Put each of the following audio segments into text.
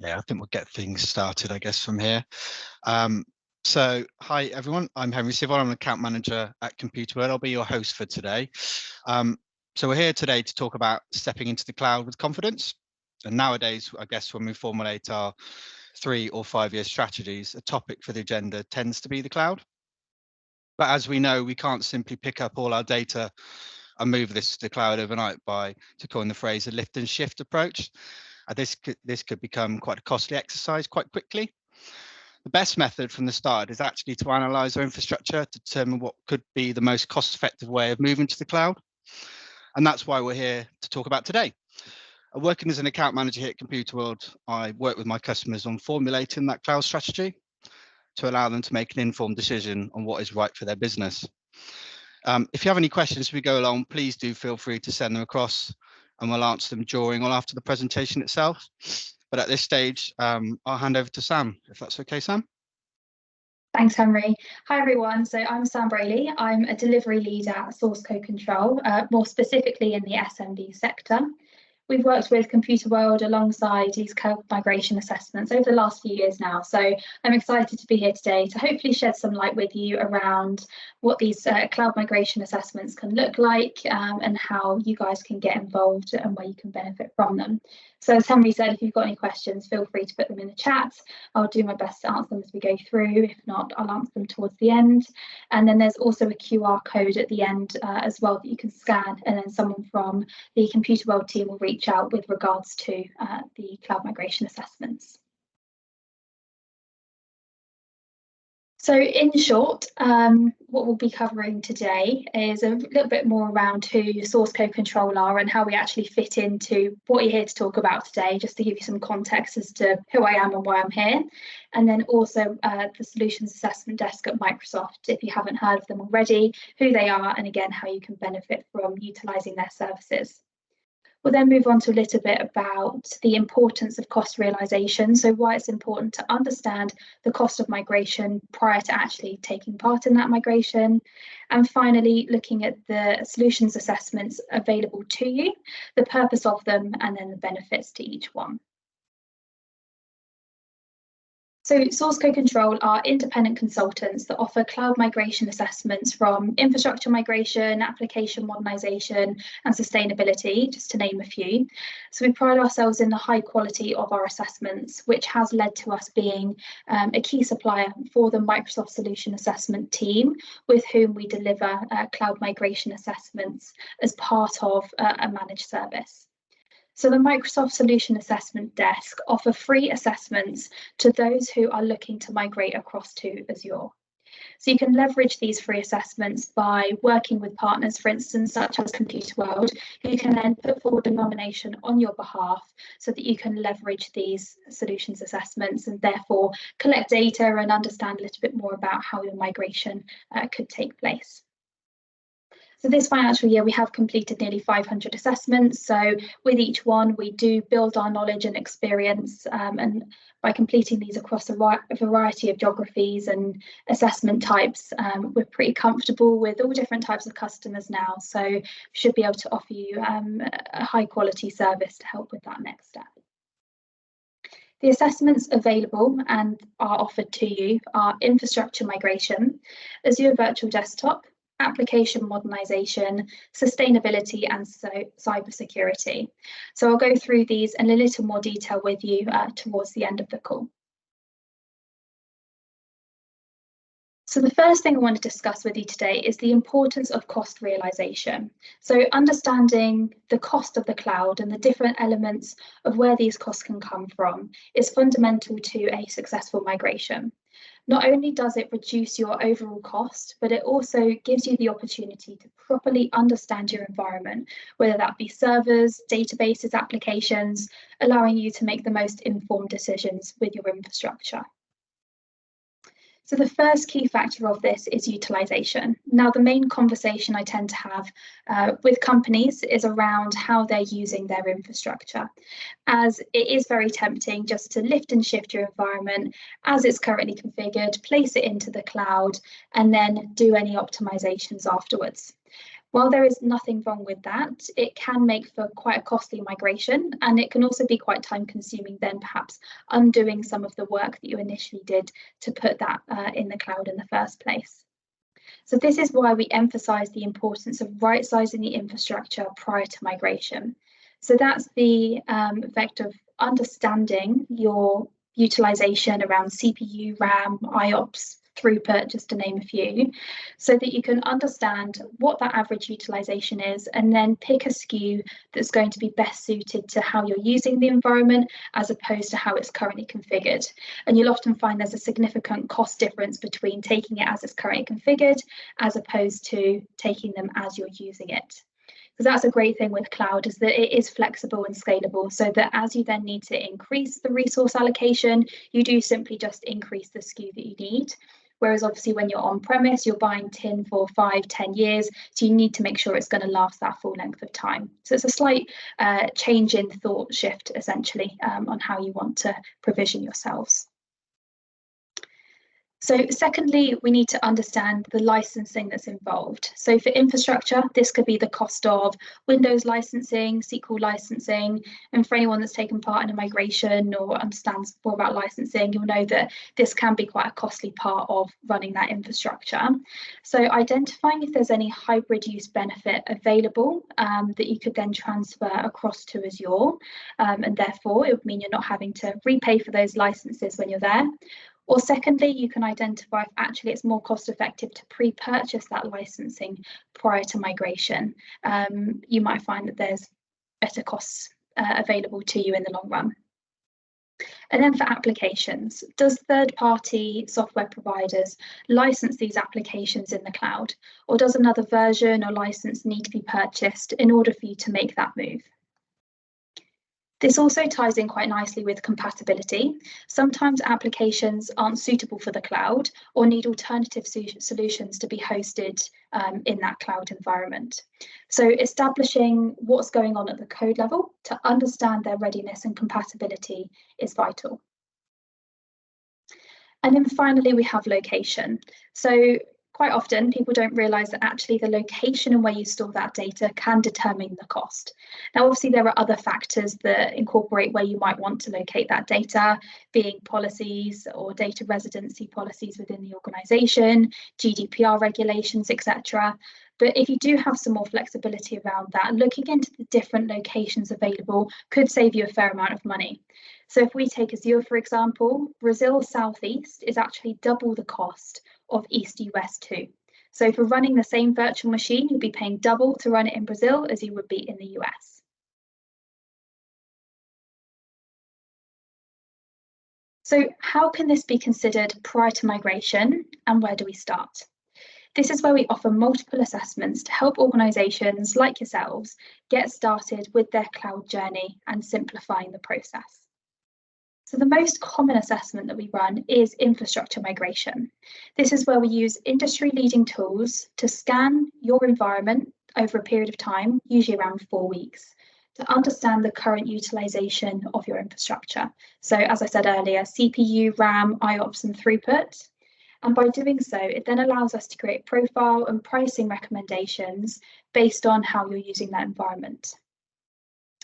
Okay, I think we'll get things started, I guess, from here. So, hi everyone, I'm Henry Civil, I'm an account manager at Computer World. I'll be your host for today. So we're here today to talk about stepping into the cloud with confidence. And nowadays, I guess when we formulate our 3 or 5 year strategies, a topic for the agenda tends to be the cloud. But as we know, we can't simply pick up all our data and move this to the cloud overnight by, to coin the phrase, a lift and shift approach. This could become quite a costly exercise quite quickly. The best method from the start is actually to analyze our infrastructure to determine what could be the most cost-effective way of moving to the cloud. And that's why we're here to talk about today. Working as an account manager here at Computer World, I work with my customers on formulating that cloud strategy to allow them to make an informed decision on what is right for their business. If you have any questions as we go along, please do feel free to send them across and we'll answer them during or after the presentation itself. But at this stage, I'll hand over to Sam, if that's okay, Sam. Thanks, Henry. Hi, everyone. So I'm Sam Brayley. I'm a delivery lead at Source Code Control, more specifically in the SMB sector. We've worked with Computer World alongside these cloud migration assessments over the last few years now. So I'm excited to be here today to hopefully shed some light with you around what these cloud migration assessments can look like and how you guys can get involved and where you can benefit from them. So as Henry said, if you've got any questions, feel free to put them in the chat. I'll do my best to answer them as we go through. If not, I'll answer them towards the end. And then there's also a QR code at the end as well that you can scan, and then someone from the Computer World team will reach out with regards to the cloud migration assessments. So in short, what we'll be covering today is a little bit more around who Source Code Control are and how we actually fit into what you're here to talk about today, just to give you some context as to who I am and why I'm here. And then also the Solutions Assessment Desk at Microsoft, if you haven't heard of them already, who they are, and again, how you can benefit from utilising their services. We'll then move on to a little bit about the importance of cost realisation, so why it's important to understand the cost of migration prior to actually taking part in that migration. And finally, looking at the solutions assessments available to you, the purpose of them, and then the benefits to each one. So Source Code Control are independent consultants that offer cloud migration assessments from infrastructure migration, application modernisation and sustainability, just to name a few. So we pride ourselves in the high quality of our assessments, which has led to us being a key supplier for the Microsoft Solution Assessment team, with whom we deliver cloud migration assessments as part of a managed service. So the Microsoft Solution Assessment Desk offer free assessments to those who are looking to migrate across to Azure. So you can leverage these free assessments by working with partners, for instance, such as Computer World, who can then put forward a nomination on your behalf so that you can leverage these solutions assessments and therefore collect data and understand a little bit more about how your migration could take place. So this financial year, we have completed nearly 500 assessments. So with each one, we do build our knowledge and experience. And by completing these across a variety of geographies and assessment types, we're pretty comfortable with all different types of customers now. So we should be able to offer you a high quality service to help with that next step. The assessments available and are offered to you are infrastructure migration, Azure Virtual Desktop, application modernisation, sustainability and cybersecurity. So I'll go through these in a little more detail with you towards the end of the call. So the first thing I want to discuss with you today is the importance of cost realisation. So understanding the cost of the cloud and the different elements of where these costs can come from is fundamental to a successful migration. Not only does it reduce your overall cost, but it also gives you the opportunity to properly understand your environment, whether that be servers, databases, applications, allowing you to make the most informed decisions with your infrastructure. So the first key factor of this is utilisation. Now, the main conversation I tend to have with companies is around how they're using their infrastructure, as it is very tempting just to lift and shift your environment as it's currently configured, place it into the cloud, and then do any optimizations afterwards. While there is nothing wrong with that, it can make for quite a costly migration, and it can also be quite time consuming then perhaps undoing some of the work that you initially did to put that in the cloud in the first place. So this is why we emphasize the importance of right-sizing the infrastructure prior to migration. So that's the effect of understanding your utilization around CPU, RAM, IOPS, throughput, just to name a few, so that you can understand what that average utilization is and then pick a SKU that's going to be best suited to how you're using the environment as opposed to how it's currently configured. And you'll often find there's a significant cost difference between taking it as it's currently configured as opposed to taking them as you're using it. Because that's a great thing with cloud, is that it is flexible and scalable, so that as you then need to increase the resource allocation, you do simply just increase the SKU that you need. Whereas obviously when you're on premise, you're buying tin for 5, 10 years, so you need to make sure it's going to last that full length of time. So it's a slight change in thought shift, essentially, on how you want to provision yourselves. So secondly, we need to understand the licensing that's involved. So for infrastructure, this could be the cost of Windows licensing, SQL licensing, and for anyone that's taken part in a migration or understands more about licensing, you'll know that this can be quite a costly part of running that infrastructure. So identifying if there's any hybrid use benefit available that you could then transfer across to Azure, and therefore it would mean you're not having to repay for those licenses when you're there. Or secondly, you can identify if actually it's more cost effective to pre-purchase that licensing prior to migration. You might find that there's better costs available to you in the long run. And then for applications, does third-party software providers license these applications in the cloud? Or does another version or license need to be purchased in order for you to make that move? This also ties in quite nicely with compatibility. Sometimes applications aren't suitable for the cloud or need alternative solutions to be hosted in that cloud environment. So establishing what's going on at the code level to understand their readiness and compatibility is vital. And then finally, we have location. So quite often, people don't realise that actually the location and where you store that data can determine the cost. Now, obviously, there are other factors that incorporate where you might want to locate that data, being policies or data residency policies within the organisation, GDPR regulations, etc. But if you do have some more flexibility around that, looking into the different locations available could save you a fair amount of money. So if we take Azure, for example, Brazil Southeast is actually double the cost of East US 2. So for running the same virtual machine, you'll be paying double to run it in Brazil as you would be in the US. So how can this be considered prior to migration, and where do we start? This is where we offer multiple assessments to help organisations like yourselves get started with their cloud journey and simplifying the process. So the most common assessment that we run is infrastructure migration. This is where we use industry-leading tools to scan your environment over a period of time, usually around 4 weeks, to understand the current utilisation of your infrastructure. So as I said earlier, CPU, RAM, IOPS and throughput. And by doing so, it then allows us to create profile and pricing recommendations based on how you're using that environment.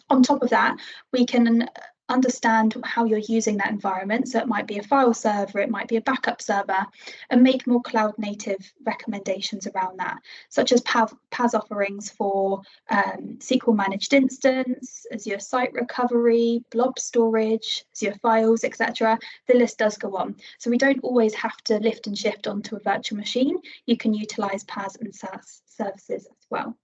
On top of that, we can understand how you're using that environment. So it might be a file server, it might be a backup server, and make more cloud native recommendations around that, such as PaaS offerings for SQL managed instance, Azure Site Recovery, blob storage, Azure Files, etc. The list does go on. So we don't always have to lift and shift onto a virtual machine. You can utilize PaaS and SaaS services as well.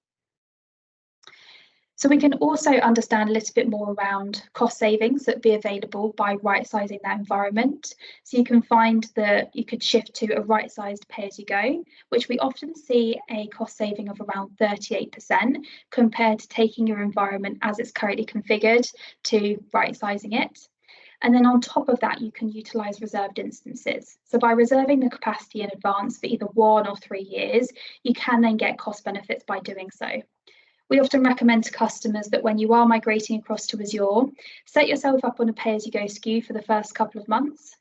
So we can also understand a little bit more around cost savings that be available by right-sizing that environment. So you can find that you could shift to a right-sized pay-as-you-go, which we often see a cost saving of around 38% compared to taking your environment as it's currently configured to right-sizing it. And then on top of that, you can utilise reserved instances. So by reserving the capacity in advance for either 1 or 3 years, you can then get cost benefits by doing so. We often recommend to customers that when you are migrating across to Azure, set yourself up on a pay-as-you-go SKU for the first couple of months.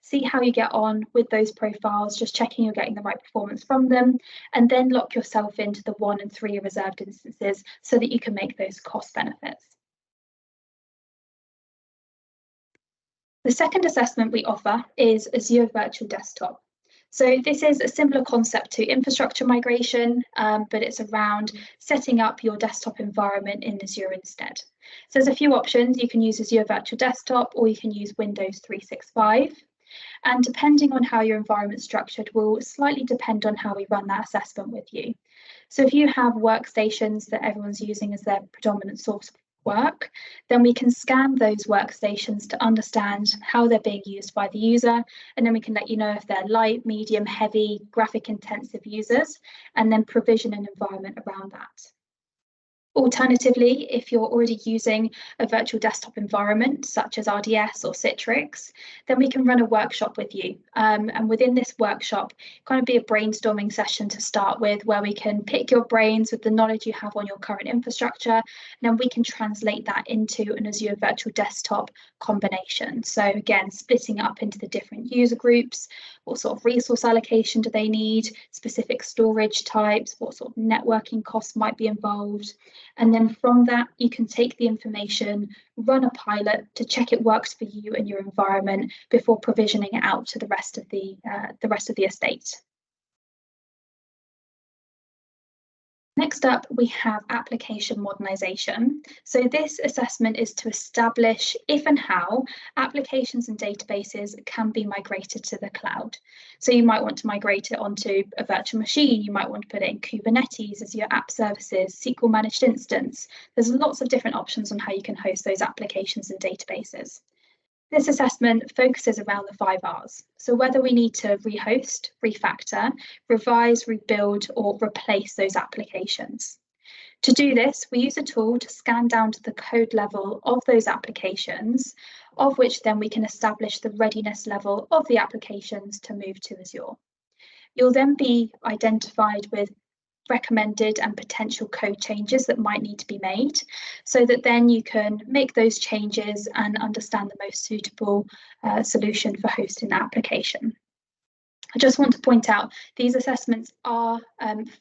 see how you get on with those profiles, just checking you're getting the right performance from them, and then lock yourself into the 1 and 3 reserved instances so that you can make those cost benefits. The second assessment we offer is Azure Virtual Desktop. So this is a similar concept to infrastructure migration, but it's around setting up your desktop environment in Azure instead. So there's a few options. You can use Azure Virtual Desktop, or you can use Windows 365. And depending on how your environment's structured will slightly depend on how we run that assessment with you. So if you have workstations that everyone's using as their predominant source of work, then we can scan those workstations to understand how they're being used by the user, and then we can let you know if they're light, medium, heavy, graphic intensive users, and then provision an environment around that. Alternatively, if you're already using a virtual desktop environment such as RDS or Citrix, then we can run a workshop with you. And within this workshop, kind of be a brainstorming session to start with, where we can pick your brains with the knowledge you have on your current infrastructure, and then we can translate that into an Azure Virtual Desktop combination. So again, splitting it up into the different user groups, what sort of resource allocation do they need, specific storage types, what sort of networking costs might be involved. And then from that, you can take the information, run a pilot to check it works for you and your environment before provisioning it out to the rest of the estate. Next up, we have application modernization. So this assessment is to establish if and how applications and databases can be migrated to the cloud. So you might want to migrate it onto a virtual machine, you might want to put it in Kubernetes as your app services, SQL managed instance. There's lots of different options on how you can host those applications and databases. This assessment focuses around the 5 Rs. So whether we need to rehost, refactor, revise, rebuild, or replace those applications. To do this, we use a tool to scan down to the code level of those applications, of which then we can establish the readiness level of the applications to move to Azure. You'll then be identified with recommended and potential code changes that might need to be made, so that then you can make those changes and understand the most suitable solution for hosting the application. I just want to point out these assessments are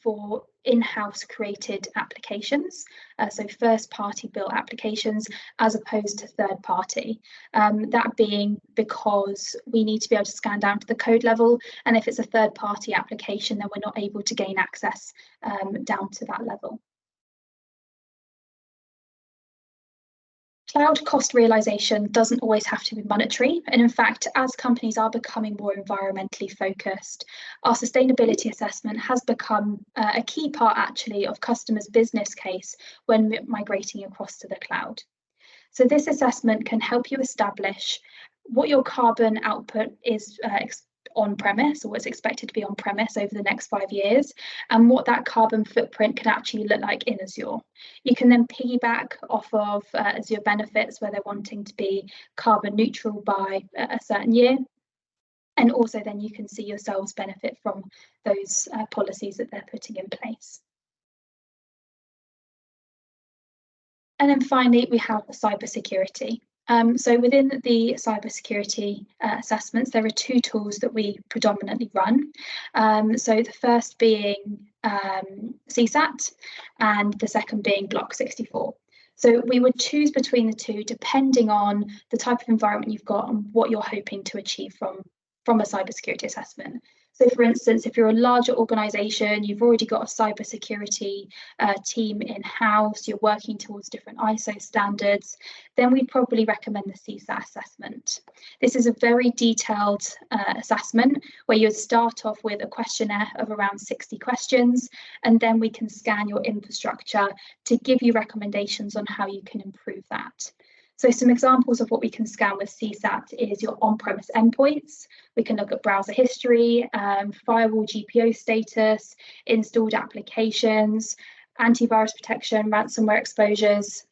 for in-house created applications, so first-party built applications as opposed to third-party. That being because we need to be able to scan down to the code level, and if it's a third-party application, then we're not able to gain access down to that level. Cloud cost realization doesn't always have to be monetary. And in fact, as companies are becoming more environmentally focused, our sustainability assessment has become a key part actually of customers' business case when migrating across to the cloud. So this assessment can help you establish what your carbon output is on-premise, or what's expected to be on-premise over the next 5 years, and what that carbon footprint can actually look like in Azure. You can then piggyback off of Azure benefits where they're wanting to be carbon neutral by a certain year. And also then you can see yourselves benefit from those policies that they're putting in place. And then finally, we have cybersecurity. So within the cybersecurity assessments, there are 2 tools that we predominantly run. So the first being CSAT and the second being Block 64. So we would choose between the 2 depending on the type of environment you've got and what you're hoping to achieve from a cybersecurity assessment. So for instance, if you're a larger organisation, you've already got a cybersecurity team in-house, you're working towards different ISO standards, then we'd probably recommend the CSAT assessment. This is a very detailed assessment where you'd start off with a questionnaire of around 60 questions, and then we can scan your infrastructure to give you recommendations on how you can improve that. So some examples of what we can scan with CSAT is your on-premise endpoints. We can look at browser history, firewall GPO status, installed applications, antivirus protection, ransomware exposures.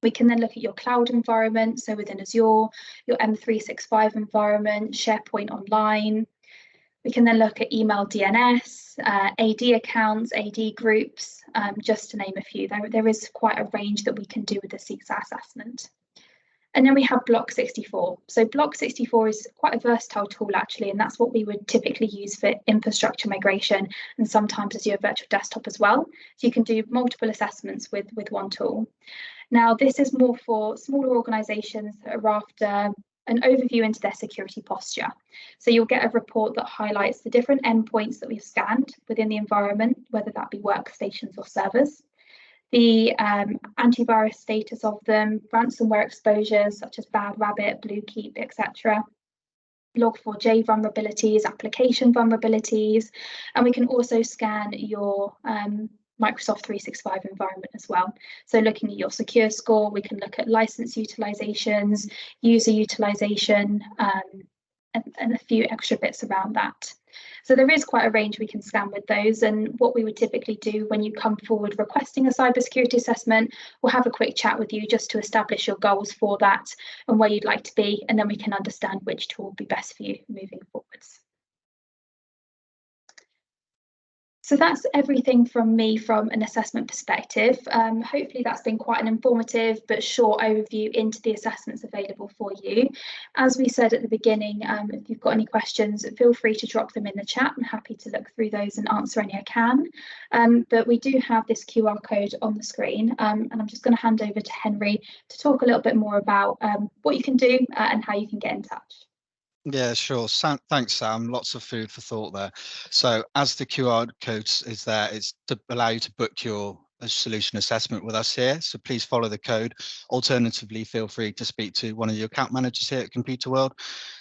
We can then look at your cloud environment, so within Azure, your M365 environment, SharePoint Online. We can then look at email DNS, AD accounts, AD groups, just to name a few. There is quite a range that we can do with the CSAT assessment. And then we have Block 64. So Block 64 is quite a versatile tool actually, and that's what we would typically use for infrastructure migration and sometimes Azure Virtual Desktop as well. So you can do multiple assessments with one tool. Now, this is more for smaller organizations that are after an overview into their security posture. So you'll get a report that highlights the different endpoints that we've scanned within the environment, whether that be workstations or servers, the antivirus status of them, ransomware exposures such as Bad Rabbit, Bluekeep, etc., Log4j vulnerabilities, application vulnerabilities, and we can also scan your Microsoft 365 environment as well. So looking at your secure score, we can look at license utilizations, user utilization, and a few extra bits around that. So there is quite a range we can scan with those, and what we would typically do when you come forward requesting a cybersecurity assessment, we'll have a quick chat with you just to establish your goals for that and where you'd like to be, and then we can understand which tool will be best for you moving forwards. So that's everything from me from an assessment perspective. Hopefully that's been quite an informative but short overview into the assessments available for you. As we said at the beginning, if you've got any questions, feel free to drop them in the chat. I'm happy to look through those and answer any I can. But we do have this QR code on the screen, and I'm just going to hand over to Henry to talk a little bit more about what you can do and how you can get in touch. Yeah, sure. Thanks, Sam. Lots of food for thought there. So as the QR code is there, it's to allow you to book your solution assessment with us here. So please follow the code. Alternatively, feel free to speak to one of your account managers here at Computer World,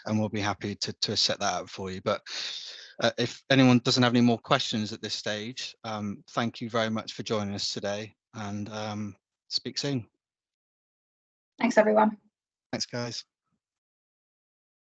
and we'll be happy to set that up for you. But if anyone doesn't have any more questions at this stage, thank you very much for joining us today, and speak soon. Thanks, everyone. Thanks, guys.